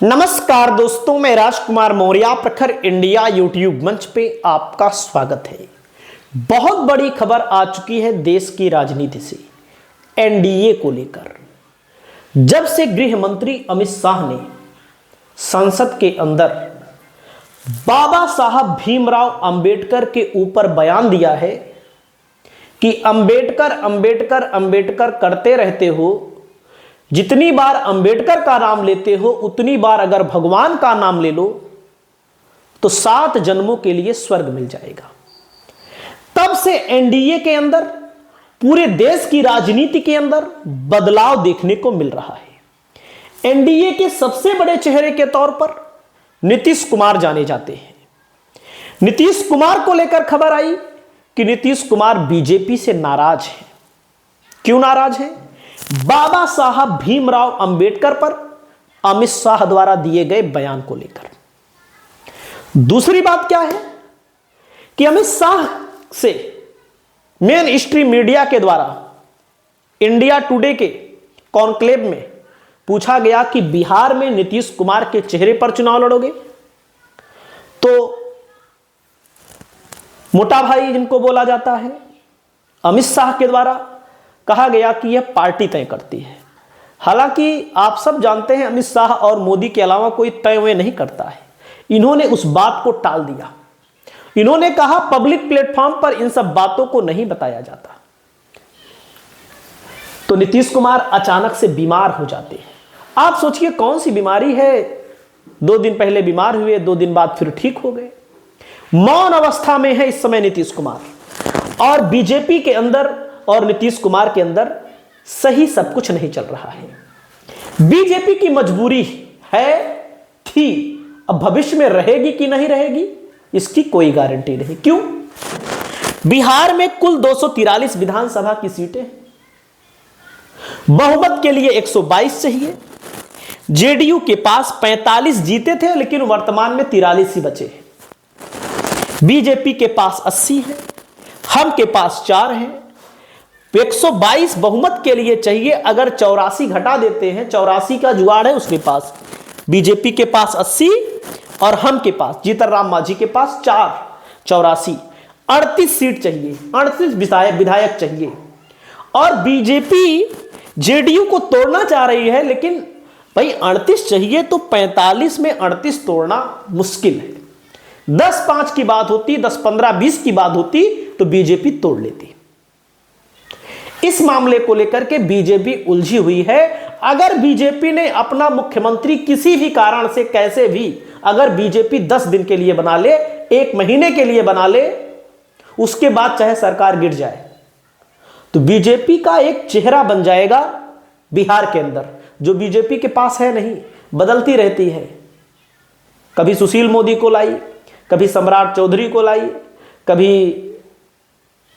नमस्कार दोस्तों, मैं राजकुमार मौर्य प्रखर इंडिया यूट्यूब मंच पे आपका स्वागत है। बहुत बड़ी खबर आ चुकी है देश की राजनीति से, एनडीए को लेकर। जब से गृह मंत्री अमित शाह ने संसद के अंदर बाबा साहब भीमराव अंबेडकर के ऊपर बयान दिया है कि अंबेडकर अंबेडकर अंबेडकर करते रहते हो, जितनी बार अंबेडकर का नाम लेते हो उतनी बार अगर भगवान का नाम ले लो तो 7 जन्मों के लिए स्वर्ग मिल जाएगा। तब से एनडीए के अंदर, पूरे देश की राजनीति के अंदर बदलाव देखने को मिल रहा है। एनडीए के सबसे बड़े चेहरे के तौर पर नीतीश कुमार जाने जाते हैं। नीतीश कुमार को लेकर खबर आई कि नीतीश कुमार बीजेपी से नाराज हैं। क्यों नाराज हैं? बाबा साहब भीमराव अंबेडकर पर अमित शाह द्वारा दिए गए बयान को लेकर। दूसरी बात क्या है कि अमित शाह से मेन स्ट्रीम मीडिया के द्वारा इंडिया टुडे के कॉन्क्लेव में पूछा गया कि बिहार में नीतीश कुमार के चेहरे पर चुनाव लड़ोगे? तो मोटा भाई जिनको बोला जाता है, अमित शाह के द्वारा कहा गया कि यह पार्टी तय करती है। हालांकि आप सब जानते हैं अमित शाह और मोदी के अलावा कोई तय वे नहीं करता है। इन्होंने उस बात को टाल दिया। इन्होंने कहा पब्लिक प्लेटफॉर्म पर इन सब बातों को नहीं बताया जाता। तो नीतीश कुमार अचानक से बीमार हो जाते हैं। आप सोचिए कौन सी बीमारी है, 2 दिन पहले बीमार हुए, 2 दिन बाद फिर ठीक हो गए। मौन अवस्था में है इस समय नीतीश कुमार। और बीजेपी के अंदर और नीतीश कुमार के अंदर सही सब कुछ नहीं चल रहा है। बीजेपी की मजबूरी है, थी, अब भविष्य में रहेगी कि नहीं रहेगी इसकी कोई गारंटी नहीं। क्यों? बिहार में कुल 243 विधानसभा की सीटें हैं। बहुमत के लिए 122 चाहिए। जेडीयू के पास 45 जीते थे लेकिन वर्तमान में 43 ही बचे हैं। बीजेपी के पास 80 है, हम के पास 4 है। 122 बहुमत के लिए चाहिए। अगर 84 घटा देते हैं, 84 का जुगाड़ है उसके पास, बीजेपी के पास 80 और हम के पास, जीतन राम मांझी के पास 4, 84, 38 सीट चाहिए, 38 विधायक चाहिए। और बीजेपी जेडीयू को तोड़ना चाह रही है, लेकिन भाई 38 चाहिए तो 45 में 38 तोड़ना मुश्किल है। 10-5 की बात होती, 10-15-20 की बात होती तो बीजेपी तोड़ लेती। इस मामले को लेकर के बीजेपी उलझी हुई है। अगर बीजेपी ने अपना मुख्यमंत्री किसी भी कारण से कैसे भी, अगर बीजेपी 10 दिन के लिए बना ले, 1 महीने के लिए बना ले, उसके बाद चाहे सरकार गिर जाए, तो बीजेपी का एक चेहरा बन जाएगा बिहार के अंदर, जो बीजेपी के पास है नहीं, बदलती रहती है। कभी सुशील मोदी को लाई, कभी सम्राट चौधरी को लाई, कभी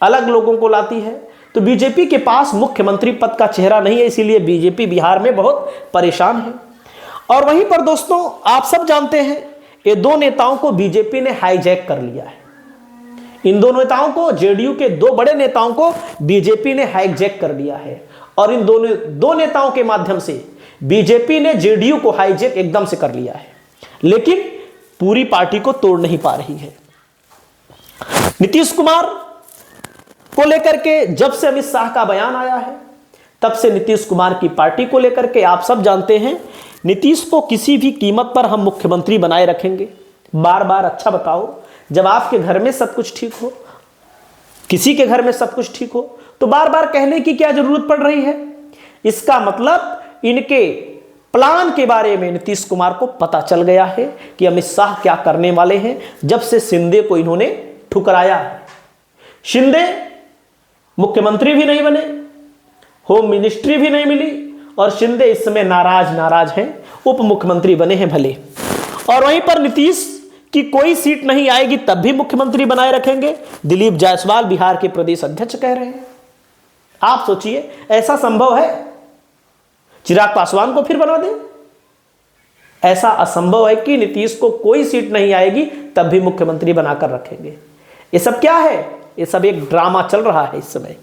अलग लोगों को लाती है। तो बीजेपी के पास मुख्यमंत्री पद का चेहरा नहीं है, इसीलिए बीजेपी बिहार में बहुत परेशान है। और वहीं पर दोस्तों आप सब जानते हैं, ये 2 नेताओं को बीजेपी ने हाईजैक कर लिया है। इन 2 नेताओं को, जेडीयू के 2 बड़े नेताओं को बीजेपी ने हाईजैक कर लिया है। और इन दो नेताओं के माध्यम से बीजेपी ने जेडीयू को हाईजैक एकदम से कर लिया है, लेकिन पूरी पार्टी को तोड़ नहीं पा रही है। नीतीश कुमार को लेकर के जब से अमित शाह का बयान आया है, तब से नीतीश कुमार की पार्टी को लेकर के आप सब जानते हैं, नीतीश को किसी भी कीमत पर हम मुख्यमंत्री बनाए रखेंगे। बार बार अच्छा बताओ, जब आपके घर में सब कुछ ठीक हो, किसी के घर में सब कुछ ठीक हो, तो बार बार कहने की क्या जरूरत पड़ रही है? इसका मतलब इनके प्लान के बारे में नीतीश कुमार को पता चल गया है कि अमित शाह क्या करने वाले हैं। जब से शिंदे को इन्होंने ठुकराया है, शिंदे मुख्यमंत्री भी नहीं बने, होम मिनिस्ट्री भी नहीं मिली, और शिंदे इस समय नाराज हैं, उप मुख्यमंत्री बने हैं भले। और वहीं पर नीतीश की कोई सीट नहीं आएगी तब भी मुख्यमंत्री बनाए रखेंगे, दिलीप जायसवाल बिहार के प्रदेश अध्यक्ष कह रहे हैं। आप सोचिए, ऐसा संभव है? चिराग पासवान को फिर बना दें? ऐसा असंभव है कि नीतीश को कोई सीट नहीं आएगी तब भी मुख्यमंत्री बनाकर रखेंगे। ये सब क्या है? ये सब एक ड्रामा चल रहा है इस समय।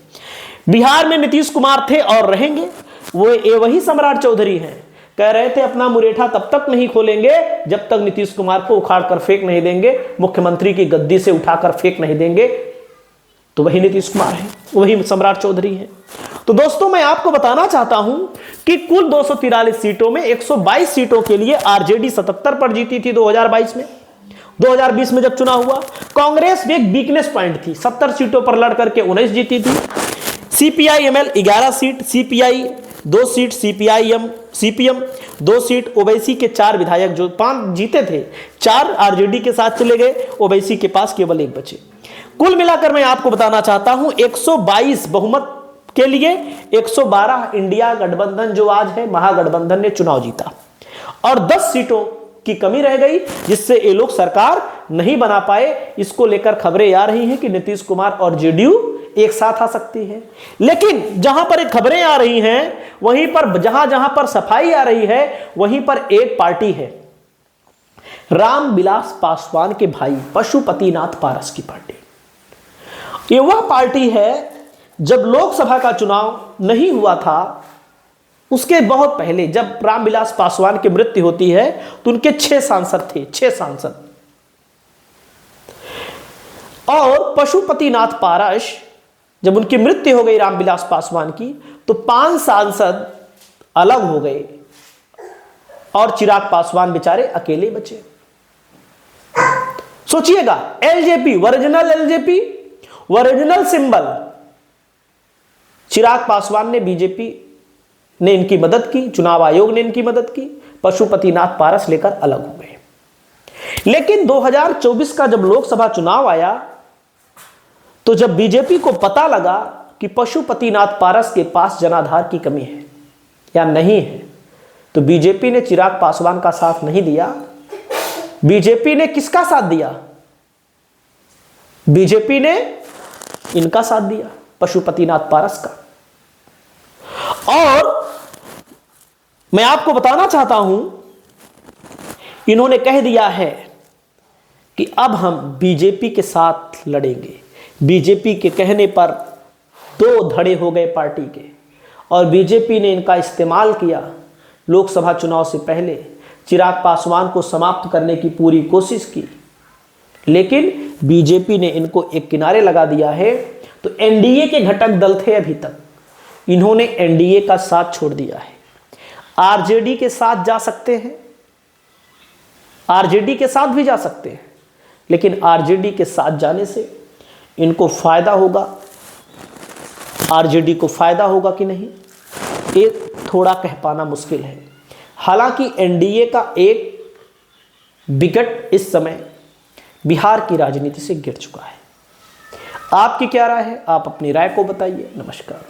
बिहार में नीतीश कुमार थे और रहेंगे, वो वही सम्राट चौधरी हैं। कह रहे थे अपना मुरेठा तब तक नहीं खोलेंगे जब तक नीतीश कुमार को उखाड़ कर फेंक नहीं देंगे, मुख्यमंत्री की गद्दी से उठाकर फेंक नहीं देंगे। तो वही नीतीश कुमार है, वही सम्राट चौधरी है। तो दोस्तों मैं आपको बताना चाहता हूं कि कुल 243 सीटों में 122 सीटों के लिए आरजेडी 77 पर जीती थी 2022 में। 2020 में जब चुनाव हुआ, कांग्रेस भी एक वीकनेस पॉइंट थी, 70 सीटों पर लड़ करके 19 जीती थी। CPI-ML 11 seat, CPI 2 seat, CPM 2 seat, Owaisi के 4 विधायक जो 5 जीते थे, 4 आरजेडी के साथ चले गए, ओवैसी के पास केवल 1 बचे। कुल मिलाकर मैं आपको बताना चाहता हूं 122 बहुमत के लिए 112 इंडिया गठबंधन जो आज है महागठबंधन ने चुनाव जीता, और 10 सीटों की कमी रह गई जिससे ये लोग सरकार नहीं बना पाए। इसको लेकर खबरें आ रही हैं कि नीतीश कुमार और जेडीयू एक साथ आ सकती है। लेकिन जहां पर एक खबरें आ रही हैं वहीं पर जहां पर सफाई आ रही है वहीं पर एक पार्टी है, रामविलास पासवान के भाई पशुपतिनाथ पारस की पार्टी। ये वह पार्टी है जब लोकसभा का चुनाव नहीं हुआ था उसके बहुत पहले, जब रामविलास पासवान की मृत्यु होती है तो उनके 6 सांसद थे, 6 सांसद। और पशुपतिनाथ पारस जब उनकी मृत्यु हो गई रामविलास पासवान की तो 5 सांसद अलग हो गए और चिराग पासवान बेचारे अकेले बचे। सोचिएगा, LJP original symbol, Chirag Paswan ने, बीजेपी ने इनकी मदद की, चुनाव आयोग ने इनकी मदद की, पशुपतिनाथ पारस लेकर अलग हो गए। लेकिन 2024 का जब लोकसभा चुनाव आया तो जब बीजेपी को पता लगा कि पशुपतिनाथ पारस के पास जनाधार की कमी है या नहीं है, तो बीजेपी ने चिराग पासवान का साथ नहीं दिया। बीजेपी ने किसका साथ दिया? बीजेपी ने इनका साथ दिया, पशुपतिनाथ पारस का। और मैं आपको बताना चाहता हूं, इन्होंने कह दिया है कि अब हम बीजेपी के साथ लड़ेंगे। बीजेपी के कहने पर 2 धड़े हो गए पार्टी के, और बीजेपी ने इनका इस्तेमाल किया। लोकसभा चुनाव से पहले चिराग पासवान को समाप्त करने की पूरी कोशिश की, लेकिन बीजेपी ने इनको एक किनारे लगा दिया है। तो एनडीए के घटक दल थे अभी तक, इन्होंने एनडीए का साथ छोड़ दिया है। आरजेडी के साथ जा सकते हैं, आरजेडी के साथ भी जा सकते हैं, लेकिन आरजेडी के साथ जाने से इनको फायदा होगा, आरजेडी को फायदा होगा कि नहीं, ये थोड़ा कह पाना मुश्किल है। हालांकि एनडीए का एक विकेट इस समय बिहार की राजनीति से गिर चुका है। आपकी क्या राय है? आप अपनी राय को बताइए। नमस्कार।